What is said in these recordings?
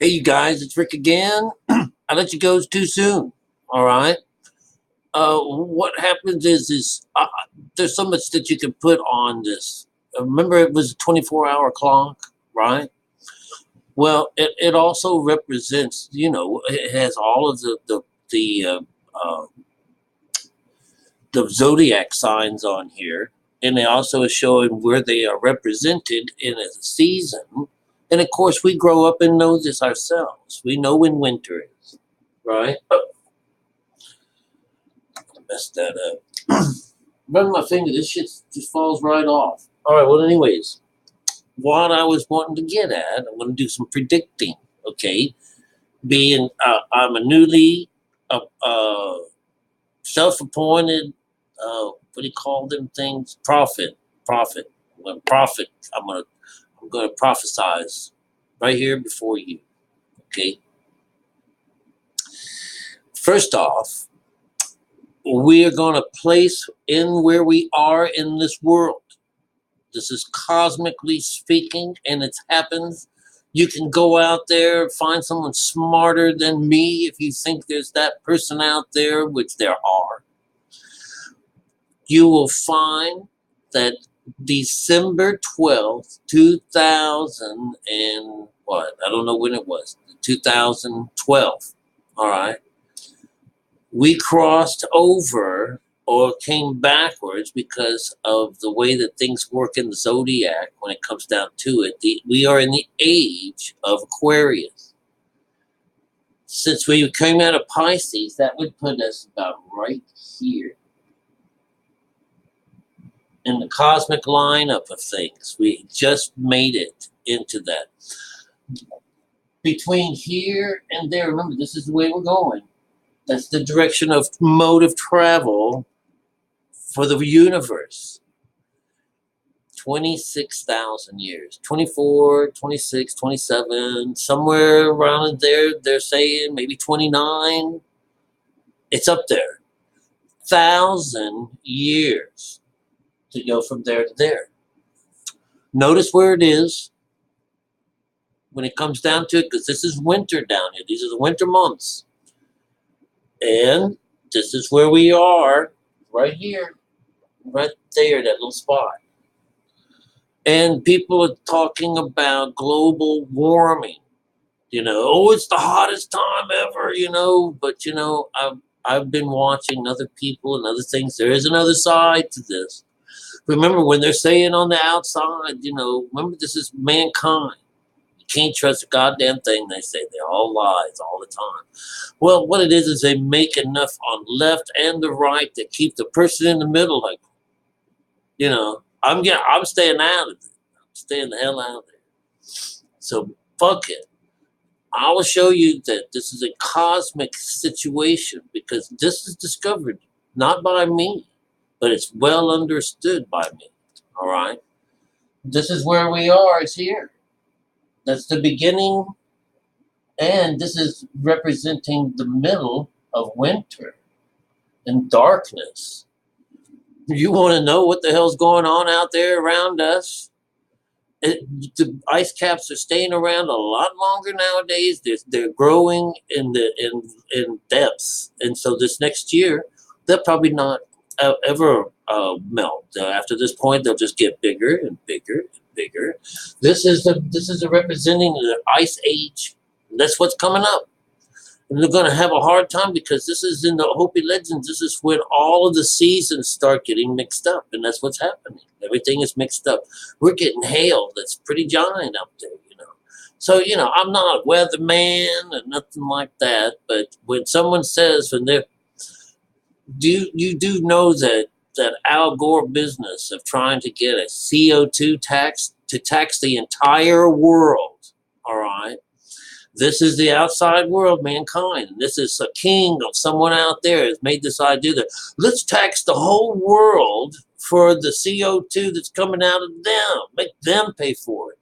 Hey, you guys, it's Rick again. I let you go too soon. All right. What happens is there's so much that you can put on this. Remember, it was a 24-hour clock, right? Well, it also represents, it has all of uh, the zodiac signs on here, and they also are showing where they are represented in a season. And of course, we grow up and know this ourselves. We know when winter is, right? Messed that up. Run my finger. This shit just falls right off. All right. Well, anyways, what I was wanting to get at, I'm going to do some predicting. Okay, being I'm a newly self-appointed. What do you call them things? Prophet. Prophet. I'm gonna prophesize right here before you. Okay. First off, we are going to place in where we are in this world. This is cosmically speaking, and it happens. You can go out there, find someone smarter than me if you think there's that person out there, which there are. You will find that December 12th, 2000 and what? I don't know when it was. 2012. All right. We crossed over or came backwards because of the way that things work in the zodiac when it comes down to it. We are in the age of Aquarius. Since we came out of Pisces, that would put us about right here in the cosmic lineup of things. We just made it into that. Between here and there, remember, this is the way we're going. That's the direction of mode of travel for the universe. 26,000 years. 24, 26, 27, somewhere around there, they're saying maybe 29. It's up there. 1,000 years to go from there to there. Notice where it is when it comes down to it, because this is winter down here. These are the winter months. And this is where we are, right here, right there, that little spot. And people are talking about global warming. Oh, it's the hottest time ever, But, I've been watching other people and other things. There is another side to this. Remember, when they're saying on the outside, remember, this is mankind. You can't trust a goddamn thing they say. They're all lies all the time. Well, what it is they make enough on left and the right to keep the person in the middle, like, I'm staying out of it. I'm staying the hell out of there. So fuck it. I will show you that this is a cosmic situation because this is discovered not by me, but it's well understood by me. All right. This is where we are. It's here. That's the beginning. And this is representing the middle of winter and darkness. You want to know what the hell's going on out there around us? The ice caps are staying around a lot longer nowadays. They're growing in depths, and so this next year they'll probably not ever melt. After this point, they'll just get bigger and bigger and bigger. This is a representing the ice age. That's what's coming up. And they're going to have a hard time because this is in the Hopi legends. This is when all of the seasons start getting mixed up, and that's what's happening. Everything is mixed up. We're getting hail that's pretty giant up there, So, I'm not a weatherman or nothing like that, but when someone says, you do know that Al Gore business of trying to get a CO2 tax to tax the entire world, all right? This is the outside world, mankind. This is a king of someone out there has made this idea that let's tax the whole world for the CO2 that's coming out of them. Make them pay for it.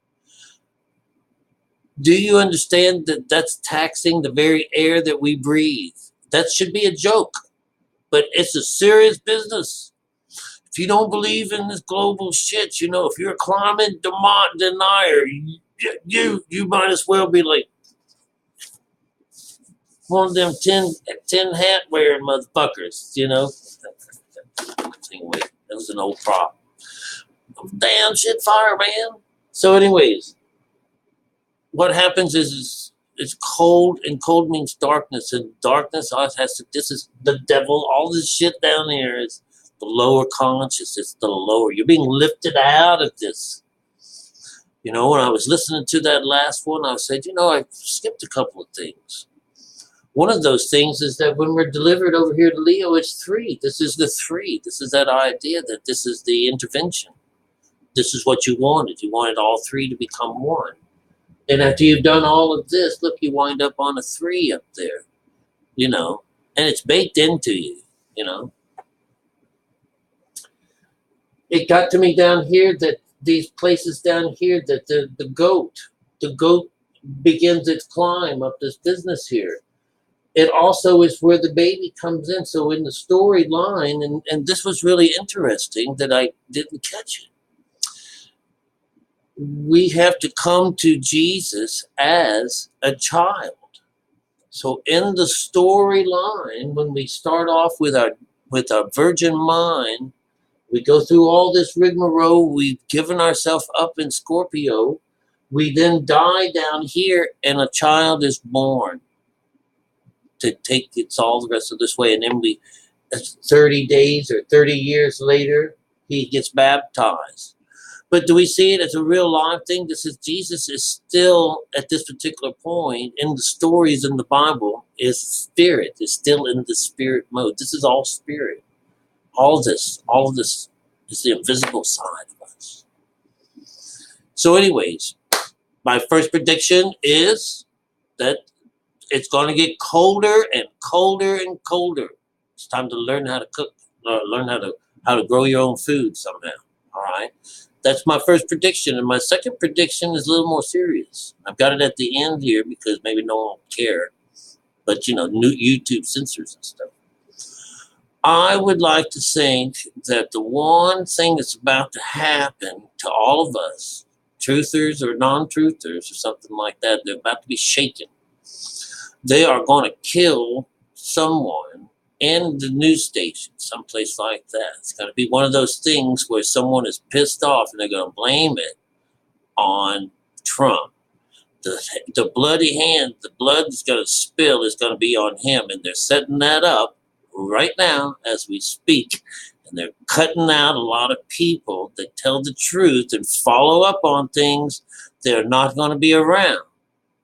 Do you understand that that's taxing the very air that we breathe? That should be a joke, but it's a serious business. If you don't believe in this global shit, if you're a climate denier, you might as well be like, One of them tin hat wearing motherfuckers, you know. Anyway, that was an old prop. Damn shit fire, man. So anyways, what happens is it's cold, and cold means darkness, and darkness has to, this is the devil. All this shit down here is the lower conscious. It's the lower. You're being lifted out of this. You know, when I was listening to that last one, I said, you know, I skipped a couple of things. One of those things is that when we're delivered over here to Leo, it's three. This is the three. This is that idea that this is the intervention. This is what you wanted. You wanted all three to become one. And after you've done all of this, look, you wind up on a three up there, you know, and it's baked into you, you know. It got to me down here that these places down here that the goat begins its climb up this business here. It also is where the baby comes in. So in the storyline, and this was really interesting that I didn't catch it. We have to come to Jesus as a child. So in the storyline, when we start off with our virgin mind, we go through all this rigmarole. We've given ourselves up in Scorpio. We then die down here, and a child is born to take it's all the rest of this way. And then 30 days or 30 years later, he gets baptized. But do we see it as a real live thing? This is Jesus is still at this particular point in the stories in the Bible is spirit, is still in the spirit mode. This is all spirit. All of this is the invisible side of us. So anyways, my first prediction is that it's going to get colder and colder and colder. It's time to learn how to cook, learn how to grow your own food somehow. All right. That's my first prediction. And my second prediction is a little more serious. I've got it at the end here because maybe no one will care. But, you know, new YouTube censors and stuff. I would like to think that the one thing that's about to happen to all of us, truthers or non-truthers or something like that, they're about to be shaken. They are going to kill someone in the news station, someplace like that. It's going to be one of those things where someone is pissed off and they're going to blame it on Trump. The bloody hand, the blood that's going to spill is going to be on him. And they're setting that up right now as we speak. And they're cutting out a lot of people that tell the truth and follow up on things. They're not going to be around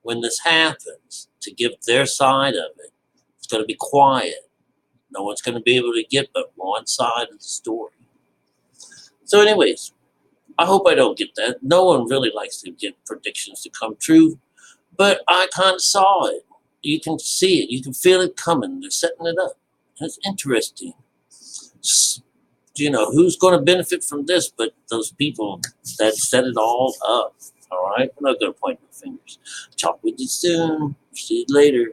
when this happens to give their side of it. It's going to be quiet. No one's going to be able to get but one side of the story. So anyways, I hope I don't get that. No one really likes to get predictions to come true, but I kind of saw it. You can see it. You can feel it coming. They're setting it up. It's interesting. You know, who's going to benefit from this but those people that set it all up. All right? I'm not going to point my fingers. Talk with you soon. See you later.